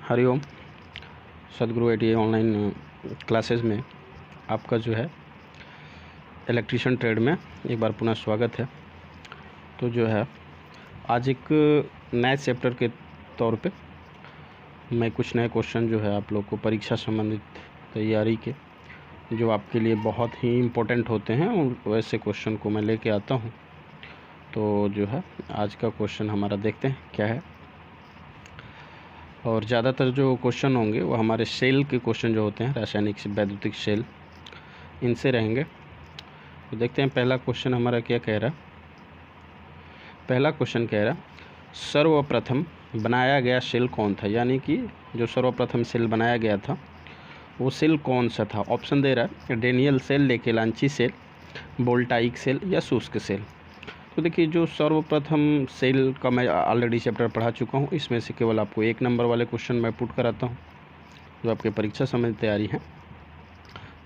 हरिओम। सदगुरु ITI online classes में आपका जो है इलेक्ट्रीशियन ट्रेड में एक बार पुनः स्वागत है। तो जो है आज एक नए चैप्टर के तौर पे मैं कुछ नए क्वेश्चन जो है आप लोग को परीक्षा संबंधित तैयारी के जो आपके लिए बहुत ही इम्पोर्टेंट होते हैं वैसे क्वेश्चन को मैं लेके आता हूँ। तो जो है आज का क्वेश्चन हमारा देखते हैं क्या है, और ज़्यादातर जो क्वेश्चन होंगे वो हमारे सेल के क्वेश्चन जो होते हैं, रासायनिक से वैद्युतिक सेल, इनसे रहेंगे। तो देखते हैं पहला क्वेश्चन हमारा क्या कह रहा है। पहला क्वेश्चन कह रहा सर्वप्रथम बनाया गया सेल कौन था, यानी कि जो सर्वप्रथम सेल बनाया गया था वो सेल कौन सा था। ऑप्शन दे रहा है Daniell cell, Leclanche cell, voltaic cell या शुष्क सेल। तो देखिए जो सर्वप्रथम सेल का मैं ऑलरेडी चैप्टर पढ़ा चुका हूँ, इसमें से केवल आपको एक नंबर वाले क्वेश्चन मैं पुट कराता हूँ जो आपके परीक्षा समय तैयारी है।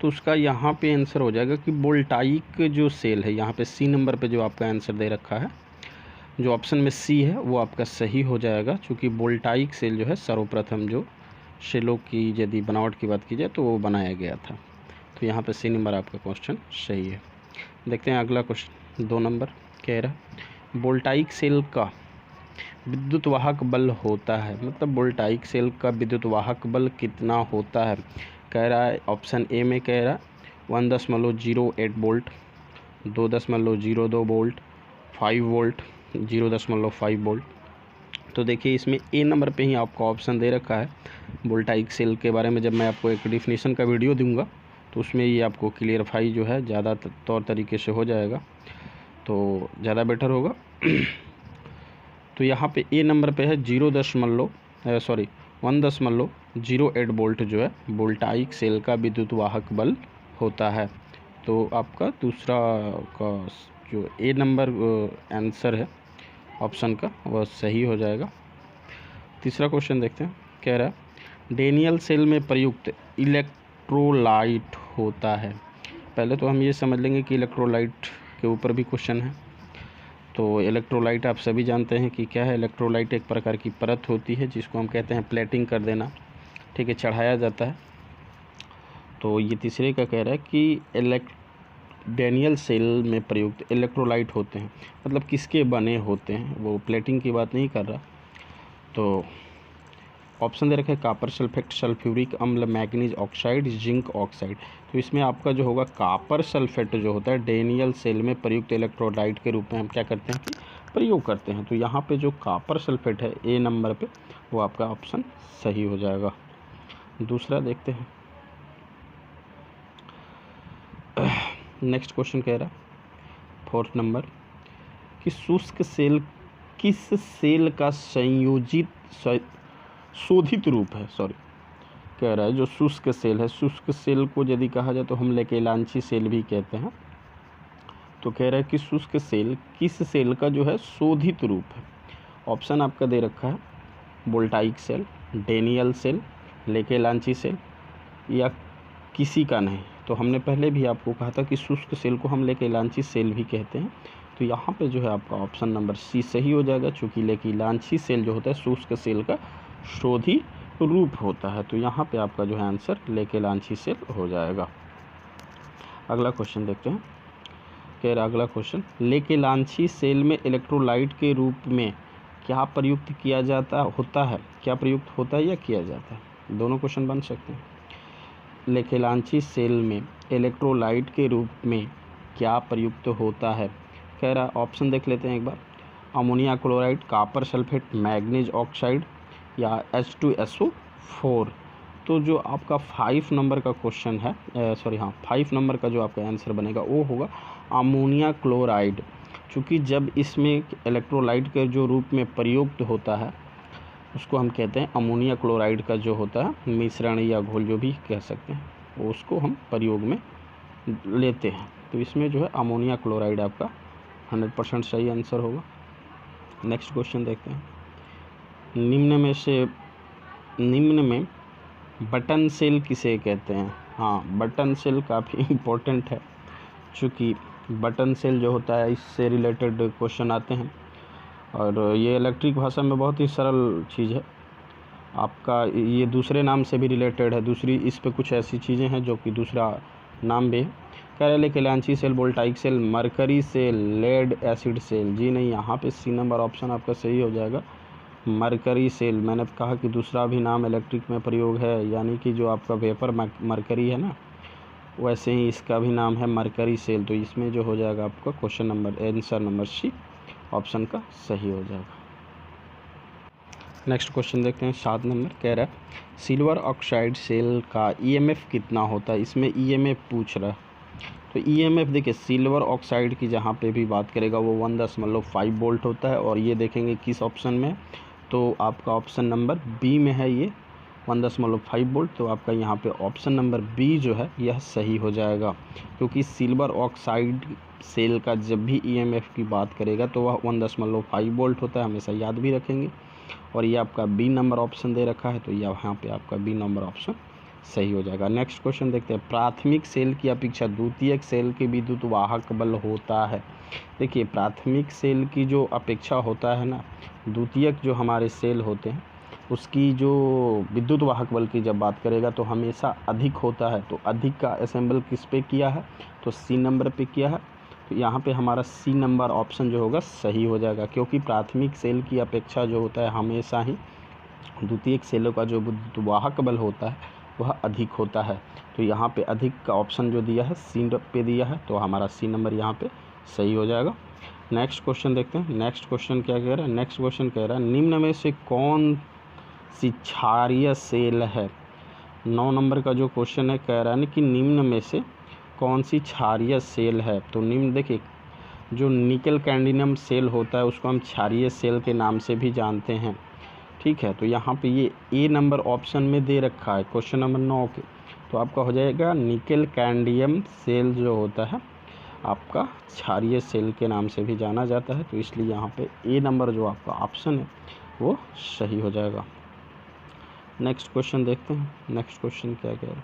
तो उसका यहाँ पे आंसर हो जाएगा कि वोल्टाइक जो सेल है, यहाँ पे सी नंबर पे जो आपका आंसर दे रखा है, जो ऑप्शन में सी है वो आपका सही हो जाएगा, क्योंकि वोल्टाइक सेल जो है सर्वप्रथम जो सेलों की यदि बनावट की बात की जाए तो वो बनाया गया था। तो यहाँ पे सी नंबर आपका क्वेश्चन सही है। देखते हैं अगला क्वेश्चन 2 नंबर कह रहा वोल्टाइक सेल का विद्युत वाहक बल होता है, मतलब वोल्टाइक सेल का विद्युत वाहक बल कितना होता है। कह रहा है ऑप्शन ए में कह रहा 1.08 वोल्ट, 2.02 वोल्ट, 5 वोल्ट, 0.5 वोल्ट। तो देखिए इसमें ए नंबर पे ही आपका ऑप्शन दे रखा है। वोल्टाइक सेल के बारे में जब मैं आपको एक डिफिनीशन का वीडियो दूंगा तो उसमें ये आपको क्लियरफाई जो है ज़्यादा तौर तरीके से हो जाएगा, तो ज़्यादा बेटर होगा। तो यहाँ पे ए नंबर पे है 1.08 वोल्ट जो है वोल्टाइक सेल का विद्युत वाहक बल होता है। तो आपका दूसरा का जो ए नंबर आंसर है ऑप्शन का वह सही हो जाएगा। तीसरा क्वेश्चन देखते हैं। कह रहा है डेनियल सेल में प्रयुक्त इलेक्ट्रोलाइट होता है। पहले तो हम ये समझ लेंगे कि इलेक्ट्रोलाइट के ऊपर भी क्वेश्चन है। तो इलेक्ट्रोलाइट आप सभी जानते हैं कि क्या है। इलेक्ट्रोलाइट एक प्रकार की परत होती है जिसको हम कहते हैं प्लेटिंग कर देना, ठीक है, चढ़ाया जाता है। तो ये तीसरे का कह रहा है कि डेनियल सेल में प्रयुक्त इलेक्ट्रोलाइट होते हैं, मतलब किसके बने होते हैं, वो प्लेटिंग की बात नहीं कर रहा। तो ऑप्शन दे रखा है कॉपर सल्फेट, सल्फ्यूरिक अम्ल, मैग्नीज ऑक्साइड, जिंक ऑक्साइड। तो इसमें आपका जो होगा कॉपर सल्फेट जो होता है डेनियल सेल में प्रयुक्त इलेक्ट्रोलाइट के रूप में हम क्या करते हैं कि प्रयोग करते हैं। तो यहाँ पे जो कॉपर सल्फेट है ए नंबर पे वो आपका ऑप्शन सही हो जाएगा। दूसरा देखते हैं। नेक्स्ट क्वेश्चन कह रहा 4th नंबर कि शुष्क सेल किस सेल का शोधित रूप है। कह रहा है जो शुष्क सेल है, शुष्क सेल को यदि कहा जाए तो हम लेकेलांची सेल भी कहते हैं। तो कह रहा है कि शुष्क सेल किस सेल का जो है शोधित रूप है। ऑप्शन आपका दे रखा है voltaic cell, Daniell cell, Leclanche cell या किसी का नहीं। तो हमने पहले भी आपको कहा था कि शुष्क सेल को हम लेकेलांची सेल भी कहते हैं। तो यहाँ पे जो है आपका ऑप्शन नंबर सी सही हो जाएगा, चूँकि लेकेलांची सेल जो होता है शुष्क सेल का शोधी रूप होता है। तो यहाँ पे आपका जो है आंसर लेकेलांची सेल हो जाएगा। अगला क्वेश्चन देखते हैं। कह रहा अगला क्वेश्चन लेकेलांची सेल में इलेक्ट्रोलाइट के रूप में क्या प्रयुक्त किया जाता होता है, क्या प्रयुक्त होता है या किया जाता है, दोनों क्वेश्चन बन सकते हैं। लेकेलांची सेल में इलेक्ट्रोलाइट के रूप में क्या प्रयुक्त होता है। कह रहा ऑप्शन देख लेते हैं एक बार। Ammonia chloride, copper sulphate, manganese oxide या H2SO4। तो जो आपका 5 नंबर का क्वेश्चन है 5 नंबर का जो आपका आंसर बनेगा वो होगा अमोनिया क्लोराइड, क्योंकि जब इसमें इलेक्ट्रोलाइट के जो रूप में प्रयुक्त होता है उसको हम कहते हैं अमोनिया क्लोराइड का जो होता है मिश्रण या घोल जो भी कह सकते हैं, वो उसको हम प्रयोग में लेते हैं। तो इसमें जो है अमोनिया क्लोराइड आपका 100% सही आंसर होगा। नेक्स्ट क्वेश्चन देखते हैं। निम्न में बटन सेल किसे कहते हैं। हाँ, बटन सेल काफ़ी इम्पोर्टेंट है, चूँकि बटन सेल जो होता है इससे रिलेटेड क्वेश्चन आते हैं और ये इलेक्ट्रिक भाषा में बहुत ही सरल चीज़ है। आपका ये दूसरे नाम से भी रिलेटेड है, दूसरी इस पे कुछ ऐसी चीज़ें हैं जो कि दूसरा नाम भी है। कह रहे Leclanche cell, voltaic cell, mercury cell, lead acid cell. जी नहीं, यहाँ पे सी नंबर ऑप्शन आपका सही हो जाएगा, मरकरी सेल। मैंने कहा कि दूसरा भी नाम इलेक्ट्रिक में प्रयोग है, यानी कि जो आपका वेपर मरकरी है ना, वैसे ही इसका भी नाम है मरकरी सेल। तो इसमें जो हो जाएगा आपका question number answer number C option का सही हो जाएगा। नेक्स्ट क्वेश्चन देखते हैं 7 नंबर। कह रहा है सिल्वर ऑक्साइड सेल का ईएमएफ कितना होता है। इसमें ईएमएफ पूछ रहा है, तो ईएमएफ देखिए सिल्वर ऑक्साइड की जहाँ पे भी बात करेगा वो 1.5 वोल्ट होता है। और ये देखेंगे किस ऑप्शन में, तो आपका ऑप्शन नंबर बी में है ये 1.5 वोल्ट। तो आपका यहाँ पे ऑप्शन नंबर बी जो है यह सही हो जाएगा, क्योंकि सिल्वर ऑक्साइड सेल का जब भी ईएमएफ की बात करेगा तो वह 1.5 वोल्ट होता है, हमेशा याद भी रखेंगे। और ये आपका बी नंबर ऑप्शन दे रखा है, तो यहाँ पे आपका बी नंबर ऑप्शन सही हो जाएगा। नेक्स्ट क्वेश्चन देखते हैं, प्राथमिक सेल की अपेक्षा द्वितीयक सेल के विद्युत वाहक बल होता है। देखिए प्राथमिक सेल की जो अपेक्षा होता है ना, द्वितीयक जो हमारे सेल होते हैं उसकी जो विद्युत वाहक बल की जब बात करेगा तो हमेशा अधिक होता है। तो अधिक का असेंबल किस पे किया है, तो सी नंबर पे किया है। तो यहाँ पे हमारा सी नंबर ऑप्शन जो होगा सही हो जाएगा, क्योंकि प्राथमिक सेल की अपेक्षा जो होता है हमेशा ही द्वितीयक सेलों का जो विद्युत वाहक बल होता है वह अधिक होता है। तो यहाँ पे अधिक का ऑप्शन जो दिया है सी पे दिया है, तो हमारा सी नंबर यहाँ पे सही हो जाएगा। नेक्स्ट क्वेश्चन देखते हैं। नेक्स्ट क्वेश्चन क्या कह रहा है, नेक्स्ट क्वेश्चन कह रहा है निम्न में से कौन सी क्षारीय सेल है। 9 नंबर का जो क्वेश्चन है कह रहा है कि निम्न में से कौन सी क्षारीय सेल है। तो निम्न देखिए जो निकल कैडमियम सेल होता है उसको हम क्षारीय सेल के नाम से भी जानते हैं, ठीक है। तो यहाँ पे ये ए नंबर ऑप्शन में दे रखा है क्वेश्चन नंबर 9 के, तो आपका हो जाएगा निकल कैडमियम सेल जो होता है आपका क्षारीय सेल के नाम से भी जाना जाता है। तो इसलिए यहाँ पे ए नंबर जो आपका ऑप्शन है वो सही हो जाएगा। नेक्स्ट क्वेश्चन देखते हैं। नेक्स्ट क्वेश्चन क्या कह रहा है,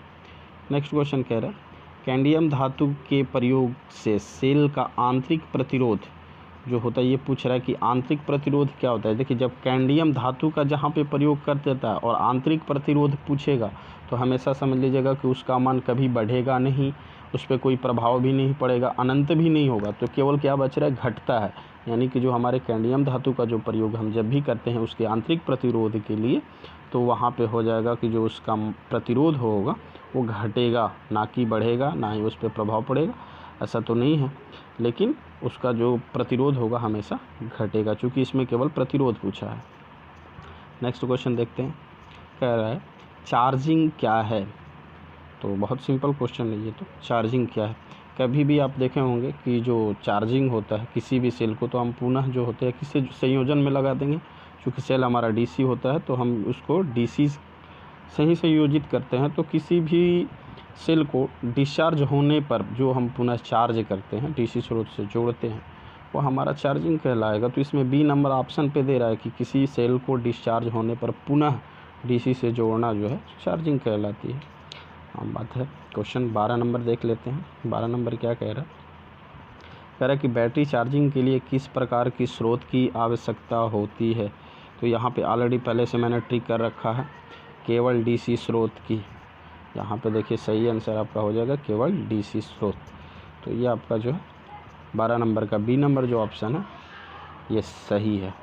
नेक्स्ट क्वेश्चन कह रहा है कैडमियम धातु के प्रयोग से सेल का आंतरिक प्रतिरोध जो होता है, ये पूछ रहा है कि आंतरिक प्रतिरोध क्या होता है। देखिए जब कैडमियम धातु का जहाँ पे प्रयोग कर देता है और आंतरिक प्रतिरोध पूछेगा तो हमेशा समझ लीजिएगा कि उसका मान कभी बढ़ेगा नहीं, उस पर कोई प्रभाव भी नहीं पड़ेगा, अनंत भी नहीं होगा। तो केवल क्या बच रहा है, घटता है। यानी कि जो हमारे कैडमियम धातु का जो प्रयोग हम जब भी करते हैं उसके आंतरिक प्रतिरोध के लिए, तो वहाँ पे हो जाएगा कि जो उसका प्रतिरोध होगा वो घटेगा, ना कि बढ़ेगा, ना ही उस पर प्रभाव पड़ेगा, ऐसा तो नहीं है, लेकिन उसका जो प्रतिरोध होगा हमेशा घटेगा, चूँकि इसमें केवल प्रतिरोध पूछा है। नेक्स्ट क्वेश्चन देखते हैं। कह रहा है चार्जिंग क्या है। तो बहुत सिंपल क्वेश्चन है ये। तो चार्जिंग क्या है, कभी भी आप देखे होंगे कि जो चार्जिंग होता है किसी भी सेल को तो हम पुनः जो होते हैं किसी संयोजन में लगा देंगे। चूँकि सेल हमारा डीसी होता है तो हम उसको डीसी से ही संयोजित करते हैं। तो किसी भी सेल को डिस्चार्ज होने पर जो हम पुनः चार्ज करते हैं, डीसी स्रोत से जोड़ते हैं, वो हमारा चार्जिंग कहलाएगा। तो इसमें बी नंबर ऑप्शन पे दे रहा है कि किसी सेल को डिस्चार्ज होने पर पुनः डीसी से जोड़ना जो है चार्जिंग कहलाती है। आम बात है। क्वेश्चन 12 नंबर देख लेते हैं। 12 नंबर क्या कह रहा है, कह रहा है कि बैटरी चार्जिंग के लिए किस प्रकार की स्रोत की आवश्यकता होती है। तो यहाँ पे ऑलरेडी पहले से मैंने ट्रिक कर रखा है, केवल डीसी स्रोत की। यहाँ पे देखिए सही आंसर आपका हो जाएगा केवल डीसी स्रोत। तो ये आपका जो है 12 नंबर का बी नंबर जो ऑप्शन है ये सही है।